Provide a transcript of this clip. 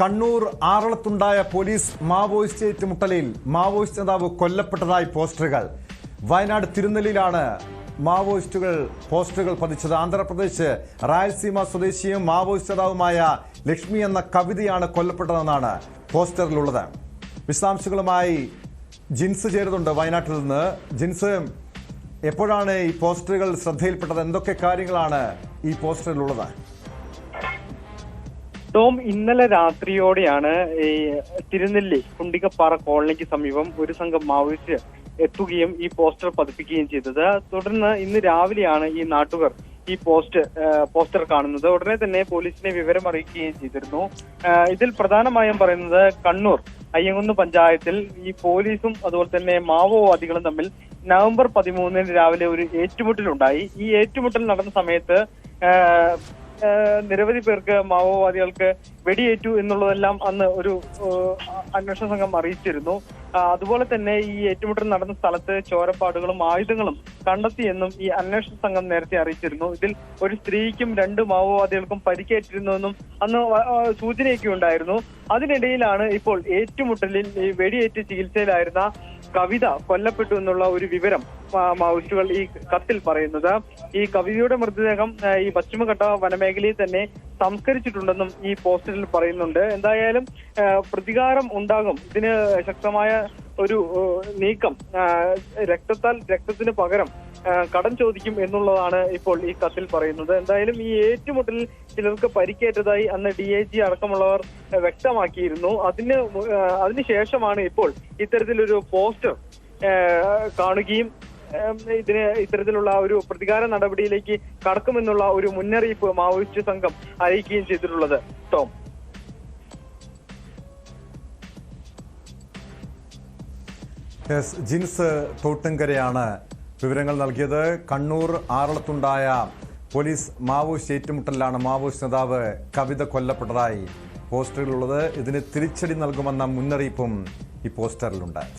Kannur ആറളത്തുണ്ടായ police Maoist ഏറ്റുമുട്ടലിൽ Maoist നേതാവ് കൊല്ലപ്പെട്ടതായി പോസ്റ്ററുകൾ. വയനാട് തിരുനെല്ലിയിലാണ് മാവോയിസ്റ്റുകൾ പോസ്റ്ററുകൾ പതിച്ചത്. ആന്ധ്രാപ്രദേശ് റായലസീമ സ്വദേശിയും മാവോയിസ്റ്റ് നേതാവുമായ ലക്ഷ്മി എന്ന കവിതയാണ് കൊല്ലപ്പെട്ടതെന്നാണ് പോസ്റ്ററിലുള്ളത്. വിശദാംശങ്ങളുമായി ജിൻസ് ചേരുന്നുണ്ട് വയനാട്ടിൽ നിന്ന്. ജിൻസ്, എപ്പോഴാണ് ഈ പോസ്റ്ററുകൾ ശ്രദ്ധയിൽപ്പെട്ടത്? എന്തൊക്കെ കാര്യങ്ങളാണ് ഈ പോസ്റ്ററിലുള്ളത്? ടോം, ഇന്നലെ രാത്രിയോടെയാണ് ഈ തിരുനെല്ലി കുണ്ടിക്കപ്പാറ കോളനിക്ക് സമീപം ഒരു സംഘം മാവോയിസ്റ്റ് എത്തുകയും ഈ പോസ്റ്റർ പതിപ്പിക്കുകയും ചെയ്തത്. തുടർന്ന് ഇന്ന് രാവിലെയാണ് ഈ നാട്ടുകാർ ഈ പോസ്റ്റർ കാണുന്നത്. ഉടനെ തന്നെ പോലീസിനെ വിവരം അറിയിക്കുകയും ചെയ്തിരുന്നു. ഇതിൽ പ്രധാനമായും പറയുന്നത് കണ്ണൂർ അയ്യങ്കുന്ന് പഞ്ചായത്തിൽ ഈ പോലീസും അതുപോലെ തന്നെ മാവോവാദികളും തമ്മിൽ നവംബർ 13 രാവിലെ ഒരു ഏറ്റുമുട്ടലുണ്ടായി. ഈ ഏറ്റുമുട്ടൽ നടന്ന സമയത്ത് നിരവധി പേർക്ക് മാവോവാദികൾക്ക് വെടിയേറ്റു എന്നുള്ളതെല്ലാം അന്ന് ഒരു അന്വേഷണ സംഘം അറിയിച്ചിരുന്നു. അതുപോലെ തന്നെ ഈ ഏറ്റുമുട്ടൽ നടന്ന സ്ഥലത്ത് ചോരപ്പാടുകളും ആയുധങ്ങളും കണ്ടെത്തിയെന്നും ഈ അന്വേഷണ സംഘം നേരത്തെ അറിയിച്ചിരുന്നു. ഇതിൽ ഒരു സ്ത്രീക്കും 2 മാവോവാദികൾക്കും പരിക്കേറ്റിരുന്നുവെന്നും അന്ന് സൂചനയൊക്കെ ഉണ്ടായിരുന്നു. അതിനിടയിലാണ് ഇപ്പോൾ ഏറ്റുമുട്ടലിൽ ഈ വെടിയേറ്റ് ചികിത്സയിലായിരുന്ന കവിത കൊല്ലപ്പെട്ടു എന്നുള്ള ഒരു വിവരം മാവോയിസ്റ്റുകൾ ഈ കത്തിൽ പറയുന്നത്. ഈ കവിതയുടെ മൃതദേഹം ഈ പശ്ചിമഘട്ട വനമേഖലയിൽ തന്നെ സംസ്കരിച്ചിട്ടുണ്ടെന്നും ഈ പോസ്റ്ററിൽ പറയുന്നുണ്ട്. എന്തായാലും പ്രതികാരം ഉണ്ടാകും, ഇതിന് ശക്തമായ ഒരു നീക്കം, രക്തത്തിന് പകരം കടം ചോദിക്കും എന്നുള്ളതാണ് ഇപ്പോൾ ഈ കത്തിൽ പറയുന്നത്. എന്തായാലും ഈ ഏറ്റുമുട്ടലിൽ ചിലർക്ക് പരിക്കേറ്റതായി അന്ന് DIG അടക്കമുള്ളവർ വ്യക്തമാക്കിയിരുന്നു. അതിനുശേഷമാണ് ഇപ്പോൾ ഇത്തരത്തിലൊരു പോസ്റ്റർ കാണുകയും ഇത്തരത്തിലുള്ള ഒരു പ്രതികാര നടപടിയിലേക്ക് കടക്കുമെന്നുള്ള ഒരു മുന്നറിയിപ്പ് മാവോയിസ്റ്റ് സംഘം അറിയിക്കുകയും ചെയ്തിട്ടുള്ളത്. ടോം, ജിൻസ് തോട്ടുങ്കരയാണ് വിവരങ്ങൾ നൽകിയത്. കണ്ണൂർ ആറളത്തുണ്ടായ പോലീസ് മാവോയിസ്റ്റ് ഏറ്റുമുട്ടലിലാണ് മാവോയിസ്റ്റ് നേതാവ് കവിത കൊല്ലപ്പെട്ടതായി പോസ്റ്ററിലുള്ളത്. ഇതിന് തിരിച്ചടി നൽകുമെന്ന മുന്നറിയിപ്പും ഈ പോസ്റ്ററിലുണ്ട്.